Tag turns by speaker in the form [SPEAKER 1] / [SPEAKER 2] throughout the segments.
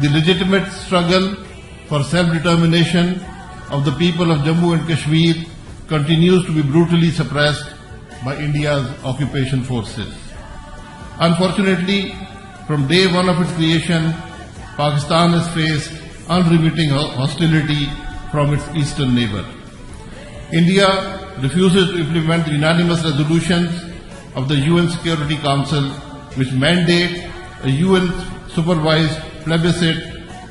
[SPEAKER 1] The legitimate struggle for self-determination of the people of Jammu and Kashmir continues to be brutally suppressed by India's occupation forces. Unfortunately, from day one of its creation, Pakistan has faced unremitting hostility from its eastern neighbor. India refuses to implement the unanimous resolutions of the UN Security Council which mandate a UN-supervised plebiscite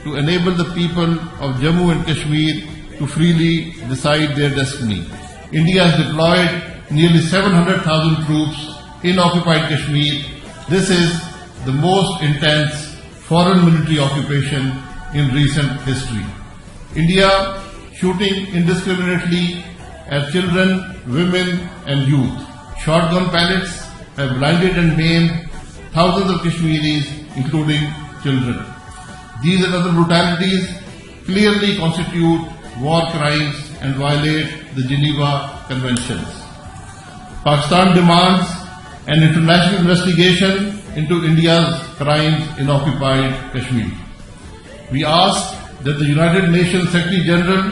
[SPEAKER 1] to enable the people of Jammu and Kashmir to freely decide their destiny. India has deployed nearly 700,000 troops in occupied Kashmir. This is the most intense foreign military occupation in recent history. India shooting indiscriminately at children, women and youth. Shotgun pellets have blinded and maimed thousands of Kashmiris, including children. These and other brutalities clearly constitute war crimes and violate the Geneva Conventions. Pakistan demands an international investigation into India's crimes in occupied Kashmir. We ask that the United Nations Secretary General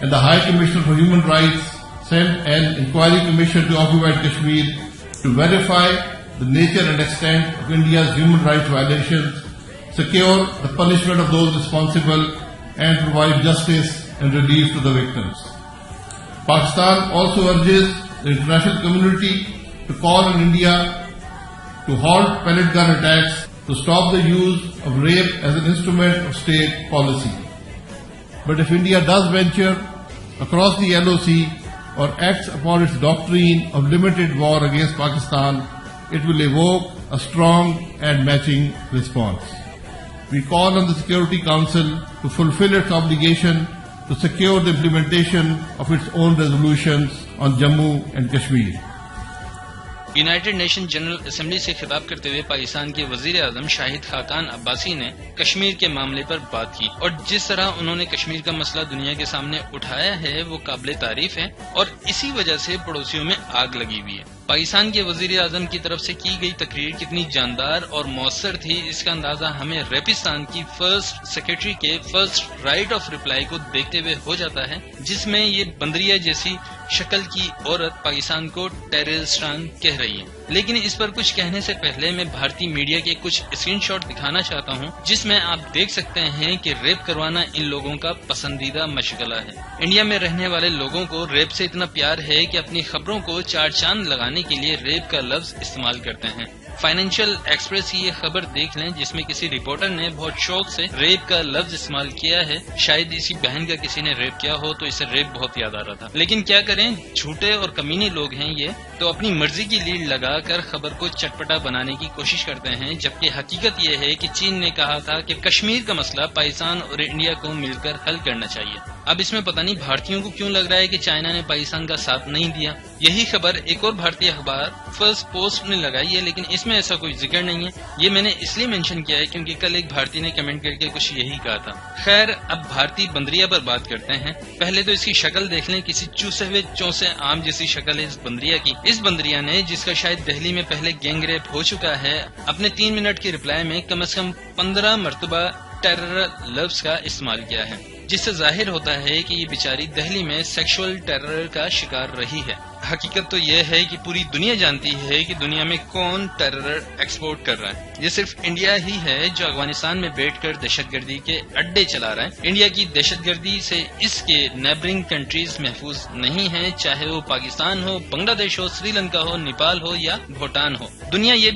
[SPEAKER 1] and the High Commissioner for Human Rights send an inquiry commission to occupied Kashmir to verify the nature and extent of India's human rights violations, secure the punishment of those responsible, and provide justice and relief to the victims. Pakistan also urges the international community to call on India to halt pellet gun attacks, to stop the use of rape as an instrument of state policy. But if India does venture across the LOC or acts upon its doctrine of limited war against Pakistan, it will evoke a strong and matching response. We call on the Security Council to fulfill its obligation to secure the implementation of its own resolutions on Jammu and Kashmir.
[SPEAKER 2] United nation general assembly سے خطاب کرتے ہوئے پاکستان کے وزیر اعظم شاہد خاقان عباسی نے کشمیر کے معاملے پر بات کی اور جس طرح انہوں نے کشمیر کا مسئلہ دنیا کے سامنے اٹھایا ہے وہ قابل تعریف ہے اور اسی وجہ سے پڑوسیوں میں آگ لگی ہوئی ہے. پاکستان کے وزیر اعظم کی طرف سے کی گئی تقریر کتنی جاندار اور مؤثر تھی اس کا اندازہ ہمیں ریپستان کی فرسٹ سیکرٹری کے فرسٹ رائٹ آف ریپلائی کو دیکھتے ہوئے ہو جاتا ہے, جس میں یہ بندریا جیسی شکل کی عورت پاکستان کو ٹیررسٹان کہہ رہی ہے. لیکن اس پر کچھ کہنے سے پہلے میں بھارتی میڈیا کے کچھ اسکرین شاٹ دکھانا چاہتا ہوں جس میں آپ دیکھ سکتے ہیں کہ ریپ کروانا ان لوگوں کا پسندیدہ مشغلہ ہے. انڈیا میں رہنے والے لوگوں کو ریپ سے اتنا پیار ہے کہ اپنی خبروں کو چار چاند لگانے کے لیے ریپ کا لفظ استعمال کرتے ہیں. فائنینشیل ایکسپریس کی یہ خبر دیکھ لیں جس میں کسی رپورٹر نے بہت شوق سے ریپ کا لفظ استعمال کیا ہے. شاید اسی بہن کا کسی نے ریپ کیا ہو تو اسے ریپ بہت یاد آ رہا تھا. لیکن کیا کریں, جھوٹے اور کمینے لوگ ہیں یہ, تو اپنی مرضی کی لیڈ لگا کر خبر کو چٹپٹا بنانے کی کوشش کرتے ہیں, جبکہ حقیقت یہ ہے کہ چین نے کہا تھا کہ کشمیر کا مسئلہ پاکستان اور انڈیا کو مل کر حل کرنا چاہیے. اب اس میں پتہ نہیں بھارتیوں کو کیوں لگ رہا ہے کہ چائنا نے پاکستان کا ساتھ نہیں دیا. یہی خبر ایک اور بھارتی اخبار فرسٹ پوسٹ نے لگائی ہے, لیکن اس میں ایسا کوئی ذکر نہیں ہے. یہ میں نے اس لیے مینشن کیا ہے کیونکہ کل ایک بھارتی نے کمنٹ کر کے کچھ یہی کہا تھا. خیر, اب بھارتی بندریا پر بات کرتے ہیں. پہلے تو اس کی شکل دیکھ لیں, کسی چوسے ہوئے چوسے آم جیسی شکل ہے اس بندریا کی. اس بندریا نے, جس کا شاید دہلی میں پہلے گینگ ریپ ہو چکا ہے, اپنے 3 منٹ کی رپلائی میں کم از کم 15 مرتبہ ٹیرر لفظ کا استعمال کیا ہے, جس سے ظاہر ہوتا ہے کہ یہ بیچاری دہلی میں سیکشول ٹیرر کا شکار رہی ہے. حقیقت تو یہ ہے کہ پوری دنیا جانتی ہے کہ دنیا میں کون ٹیرر ایکسپورٹ کر رہا ہے. یہ صرف انڈیا ہی ہے جو افغانستان میں بیٹھ کر دہشت گردی کے اڈے چلا رہا ہے. انڈیا کی دہشت گردی سے اس کے نیبرنگ کنٹریز محفوظ نہیں ہیں, چاہے وہ پاکستان ہو, بنگلہ دیش ہو, سری لنکا ہو, نیپال ہو یا بھوٹان ہو. دنیا یہ بھی